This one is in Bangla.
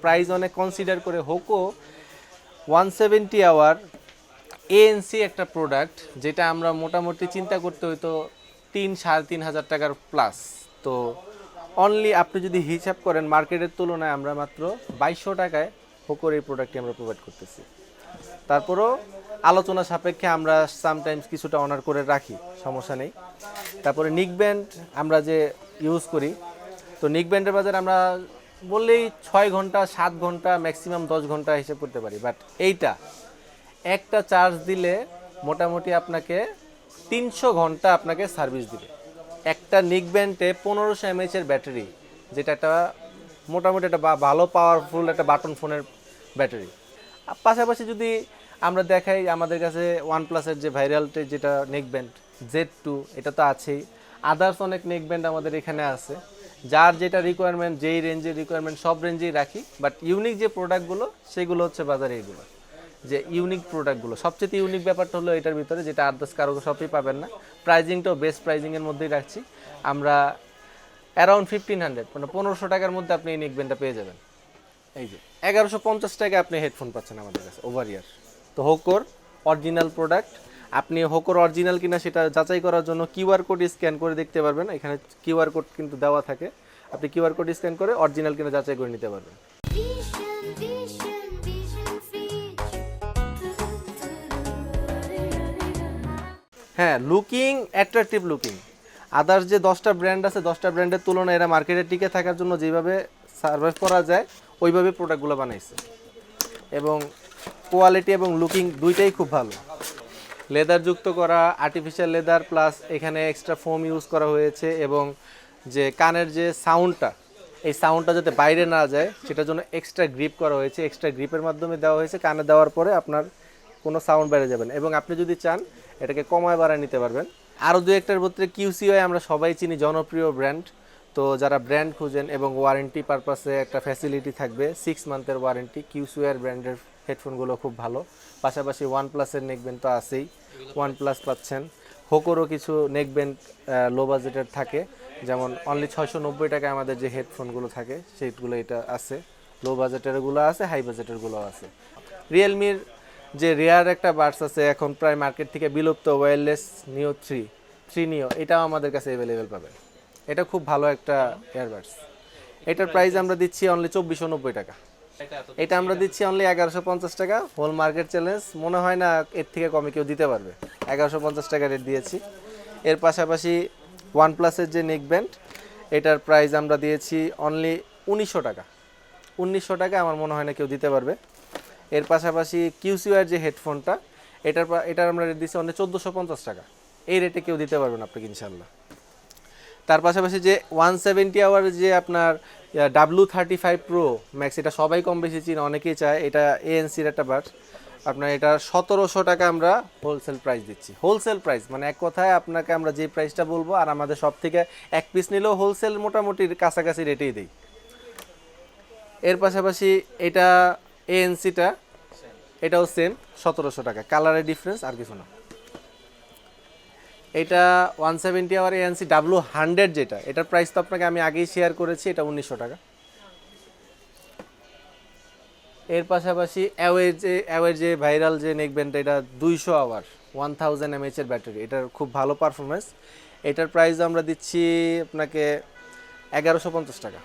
প্রাইস অনেক কনসিডার করে হোকো 170 আওয়ার এএনসি একটা প্রোডাক্ট, যেটা আমরা মোটামুটি চিন্তা করতে হইতো 3-3.5 হাজার টাকার প্লাস। তো অনলি আপনি যদি হিসাব করেন মার্কেটের তুলনায় আমরা মাত্র 2200 টাকায় হোকোর এই প্রোডাক্টটি আমরা প্রোভাইড করতেছি। তারপরও আলোচনা সাপেক্ষে আমরা সামটাইমস কিছুটা অনার করে রাখি, সমস্যা নেই। তারপরে নিক ব্যান্ড আমরা যে ইউজ করি, তো নিক ব্যান্ডের বাজার আমরা বললেই 6 ঘন্টা 7 ঘন্টা ম্যাক্সিমাম 10 ঘন্টা হিসেব করতে পারি। বাট এইটা একটা চার্জ দিলে মোটামুটি আপনাকে 300 ঘন্টা আপনাকে সার্ভিস দিবে। একটা নিক ব্যান্ডে 1500 এমএএইচ ব্যাটারি, যেটা একটা মোটামুটি একটা ভালো পাওয়ারফুল একটা বাটন ফোনের ব্যাটারি। পাশাপাশি যদি আমরা দেখাই, আমাদের কাছে ওয়ানপ্লাসের যে ভাইরালটি যেটা নেক ব্যান্ড Z2, এটা তো আছেই। আদার্স অনেক নেক ব্যান্ড আমাদের এখানে আছে, যার যেটা রিকোয়ারমেন্ট, যেই রেঞ্জের রিকোয়ারমেন্ট সব রেঞ্জেই রাখি। বাট ইউনিক যে প্রোডাক্টগুলো সেগুলো হচ্ছে বাজারে এইগুলো, যে ইউনিক প্রোডাক্টগুলো। সবচেয়ে ইউনিক ব্যাপারটা হলো এটার ভিতরে, যেটা আদার্স কারো শপেই পাবেন না। প্রাইজিংটাও বেস্ট প্রাইজিংয়ের মধ্যেই রাখছি আমরা, অ্যারাউন্ড 1500 মানে 1500 টাকার মধ্যে আপনি এই নেক ব্যান্ডটা পেয়ে যাবেন। এই যে 1150 টাকায় আপনি হেডফোন পাচ্ছেন আমাদের কাছে ওভার ইয়ার। তো হোকোর অরিজিনাল প্রোডাক্ট, আপনি হোকোর অরিজিনাল কিনা সেটা যাচাই করার জন্য কিউআর কোড স্ক্যান করে দেখতে পারবেন। এখানে কিউআর কোড কিন্তু দেওয়া থাকে, আপনি কিউআর কোড স্ক্যান করে অরিজিনাল কিনা যাচাই করে নিতে পারবেন। হ্যাঁ, লুকিং অ্যাট্রাকটিভ লুকিং। আদার্স যে 10টা ব্র্যান্ড আছে, 10টা ব্র্যান্ডের তুলনায় এরা মার্কেটে টিকে থাকার জন্য যেভাবে সার্ভাইভ করা যায় ওইভাবে প্রোডাক্টগুলো বানাইছে, এবং কোয়ালিটি এবং লুকিং দুইটাই খুব ভালো। লেদার যুক্ত করা, আর্টিফিশিয়াল লেদার প্লাস এখানে এক্সট্রা ফোম ইউজ করা হয়েছে, এবং যে কানের যে সাউন্ডটা, এই সাউন্ডটা যাতে বাইরে না যায় সেটার জন্য এক্সট্রা গ্রিপ করা হয়েছে। এক্সট্রা গ্রিপের মাধ্যমে দেওয়া হয়েছে, কানে দেওয়ার পরে আপনার কোনো সাউন্ড বাইরে যাবে না, এবং আপনি যদি চান এটাকে কমায় বাড়ায় নিতে পারবেন। আরও দু একটার ভিতরে কিউসিওয়াই আমরা সবাই চিনি, জনপ্রিয় ব্র্যান্ড। তো যারা ব্র্যান্ড খুঁজেন এবং ওয়ারেন্টি পারপাসে একটা ফ্যাসিলিটি থাকবে 6 মান্থের ওয়ারেন্টি, কিউসিওয়ার ব্র্যান্ডের হেডফোনগুলো খুব ভালো। পাশাপাশি ওয়ানপ্লাসের নেকব্যান্ড তো আছেই, ওয়ানপ্লাস পাচ্ছেন। হোকোরও কিছু নেকব্যান্ড লো বাজেটের থাকে, যেমন অনলি 690 টাকায় আমাদের যে হেডফোনগুলো থাকে সেইগুলো এটা আছে। লো বাজেটেরগুলো আছে, হাই বাজেটেরগুলো আছে। রিয়েলমির যে রেয়ার একটা বাডস আছে এখন প্রায় মার্কেট থেকে বিলুপ্ত, ওয়্যারলেস নিও 3 নিও, এটাও আমাদের কাছে অ্যাভেলেবেল পাবেন। এটা খুব ভালো একটা ইয়ারবাডস। এটার প্রাইস আমরা দিচ্ছি অনলি 2490 টাকা। এটা আমরা দিচ্ছি অনলি 1150 টাকা। হোল মার্কেট চ্যালেঞ্জ, মনে হয় না এর থেকে কমে কেউ দিতে পারবে। 1150 টাকা রেট দিয়েছি। এর পাশাপাশি ওয়ানপ্লাসের যে নেকব্যান্ড, এটার প্রাইস আমরা দিয়েছি অনলি 1900 টাকা। 1900 টাকা আমার মনে হয় না কেউ দিতে পারবে। এর পাশাপাশি কিউসিওয়ার যে হেডফোনটা, এটার আমরা রেট দিচ্ছি অনলি 1450 টাকা। এই রেটে কেউ দিতে পারবেন আপনাকে ইনশাল্লাহ। তার পাশাপাশি যে 170 আওয়ার যে আপনার W35 Pro Max, এটা সবাই কম বেশি চিনে, অনেকেই চায়। এটা এএনসির একটা বাডস, আপনার এটা 1700 টাকা আমরা হোলসেল প্রাইস দিচ্ছি। হোলসেল প্রাইস মানে এক কথায় আপনাকে আমরা যে প্রাইসটা বলবো, আর আমাদের সব থেকে এক পিস নিলেও হোলসেল মোটামুটি কাছাকাছি রেটেই দিই। এর পাশাপাশি এটা এএনসিটা, এটাও সেম 1700 টাকা, কালারের ডিফারেন্স আর কিছু না। এটা 170 আওয়ার এএনসি W100 যেটা, এটার প্রাইস তো আপনাকে আমি আগেই শেয়ার করেছি, এটা 1900 টাকা। এর পাশাপাশি অ্যাওয়ের যে ভাইরাল যে নেকব্যান্ডটা, এটা 200 আওয়ার 1000 mAh এর ব্যাটারি, এটার খুব ভালো পারফরমেন্স। এটার প্রাইস আমরা দিচ্ছি আপনাকে 1150 টাকা।